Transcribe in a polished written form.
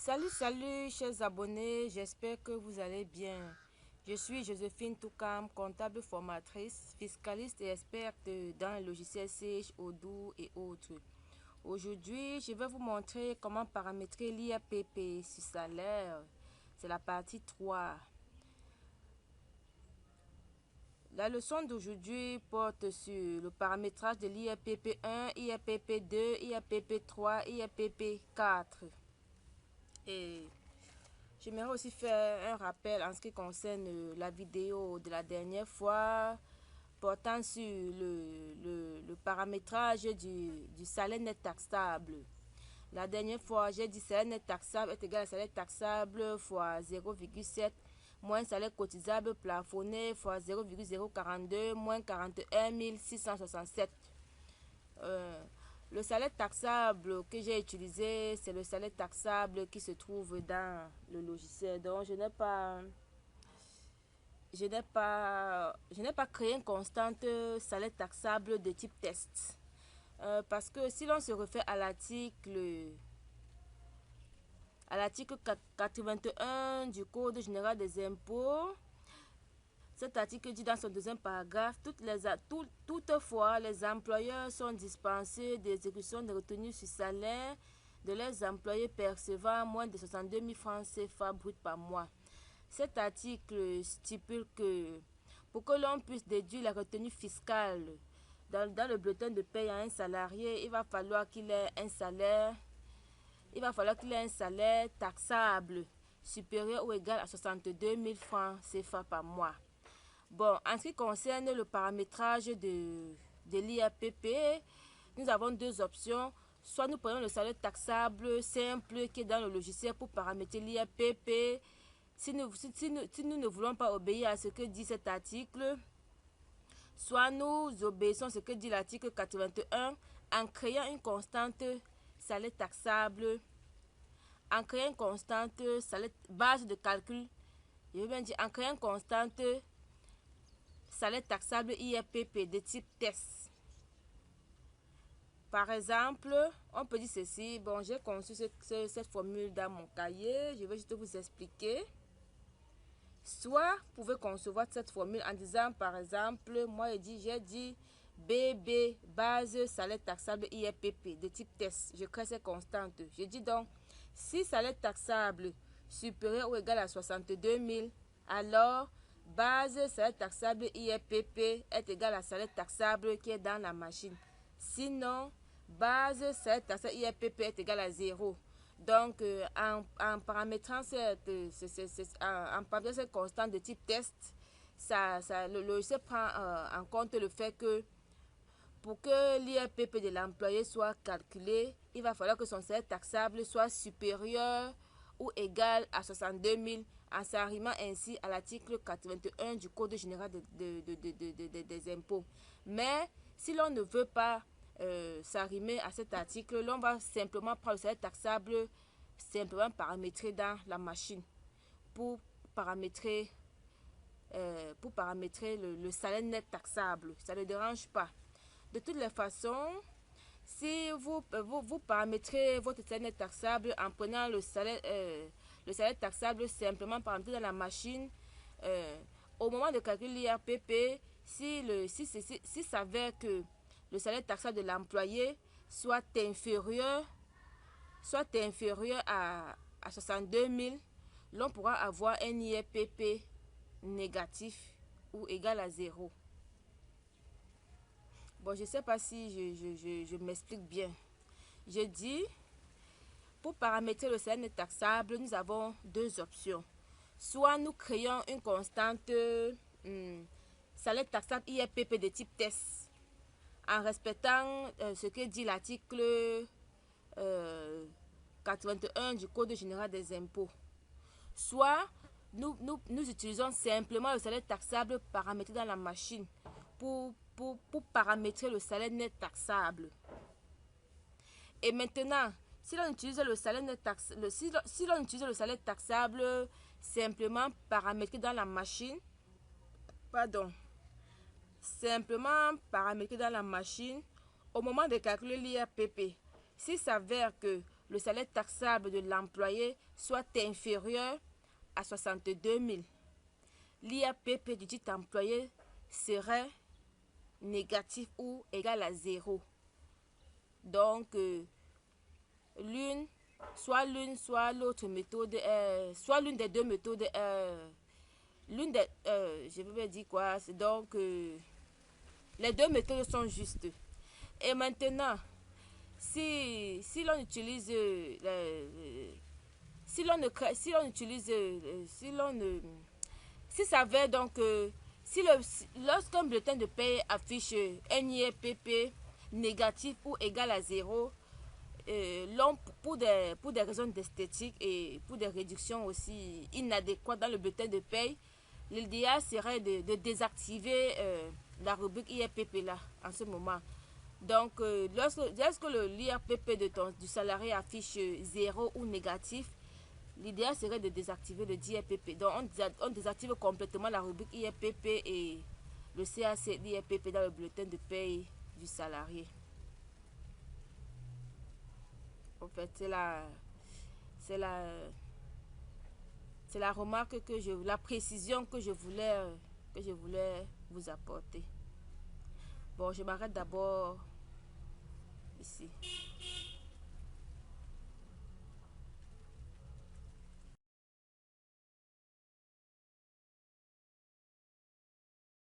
Salut chers abonnés, j'espère que vous allez bien. Je suis Joséphine Toukam, comptable formatrice, fiscaliste et experte dans le logiciel Sage, Odoo et autres. Aujourd'hui, je vais vous montrer comment paramétrer l'IAPP sur salaire. C'est la partie 3. La leçon d'aujourd'hui porte sur le paramétrage de l'IAPP 1, IAPP 2, IAPP 3, IAPP 4. Et j'aimerais aussi faire un rappel en ce qui concerne la vidéo de la dernière fois portant sur le paramétrage du salaire net taxable. La dernière fois, j'ai dit salaire net taxable est égal à salaire taxable fois 0,7 moins salaire cotisable plafonné fois 0,042 moins 41 667. Le salaire taxable que j'ai utilisé, c'est le salaire taxable qui se trouve dans le logiciel. Donc, je n'ai pas créé une constante salaire taxable de type test. Parce que si l'on se refait à l'article 81 du Code général des impôts, cet article dit dans son deuxième paragraphe, toutefois, les employeurs sont dispensés d'exécution de retenues sur salaire de leurs employés percevant moins de 62 000 francs CFA brut par mois. Cet article stipule que pour que l'on puisse déduire la retenue fiscale dans le bulletin de paie à un salarié, il va falloir qu'il ait un salaire taxable supérieur ou égal à 62 000 francs CFA par mois. Bon, en ce qui concerne le paramétrage de l'IAPP, nous avons deux options. Soit nous prenons le salaire taxable simple qui est dans le logiciel pour paramétrer l'IAPP. Si nous ne voulons pas obéir à ce que dit cet article, soit nous obéissons à ce que dit l'article 81 en créant une constante salaire taxable, en créant une constante salaire, base de calcul, je veux bien dire en créant une constante salaire taxable IAPP de type test. Par exemple, on peut dire ceci. Bon, j'ai conçu cette formule dans mon cahier. Je vais juste vous expliquer. Soit, vous pouvez concevoir cette formule en disant, par exemple, moi j'ai dit BB, base salaire taxable IAPP de type test. Je crée cette constante. Je dis donc, si salaire taxable supérieur ou égal à 62 000, alors base salaire taxable IAPP est égal à salaire taxable qui est dans la machine. Sinon, base salaire taxable IAPP est égal à 0. Donc, en paramétrant cette constante de type test, le logiciel prend en compte le fait que pour que l'IAPP de l'employé soit calculé, il va falloir que son salaire taxable soit supérieur ou égal à 62 000, en s'arrimant ainsi à l'article 81 du Code général des impôts. Mais si l'on ne veut pas s'arrimer à cet article, l'on va simplement prendre le salaire taxable simplement paramétré dans la machine pour paramétrer le salaire net taxable. Ça ne dérange pas. De toutes les façons, si vous paramétrez votre salaire net taxable en prenant le salaire taxable simplement paramétré dans la machine, au moment de calculer l'IRPP, si s'avère que le salaire taxable de l'employé soit inférieur à 62 000, l'on pourra avoir un IRPP négatif ou égal à 0. Bon, je ne sais pas si je m'explique bien. Je dis, pour paramétrer le salaire net taxable, nous avons deux options. Soit nous créons une constante salaire taxable IRPP de type test, en respectant ce que dit l'article 81 du Code général des impôts. Soit nous utilisons simplement le salaire taxable paramétré dans la machine pour paramétrer le salaire net taxable. Et maintenant, si l'on utilise le salaire net taxable, si l'on utilise le salaire taxable simplement paramétré dans la machine, au moment de calculer l'IRPP, s'il s'avère que le salaire taxable de l'employé soit inférieur à 62 000. L'IAPP du dit employé serait négatif ou égal à 0. Donc, soit l'autre méthode, soit l'une des deux méthodes, je vais dire quoi, c'est donc, les deux méthodes sont justes. Et maintenant, si l'on utilise, si ça veut donc, lorsqu'un bulletin de paie affiche un IEPP négatif ou égal à 0, pour des raisons d'esthétique et pour des réductions aussi inadéquates dans le bulletin de paie, l'idéal serait de désactiver la rubrique IRPP là en ce moment. Donc, lorsque l'IRPP du salarié affiche 0 ou négatif, l'idéal serait de désactiver le IRPP. Donc, on désactive complètement la rubrique IRPP et le CAC l'IRPP dans le bulletin de paie du salarié. En fait, c'est la remarque la précision que je voulais vous apporter. Bon, je m'arrête d'abord ici.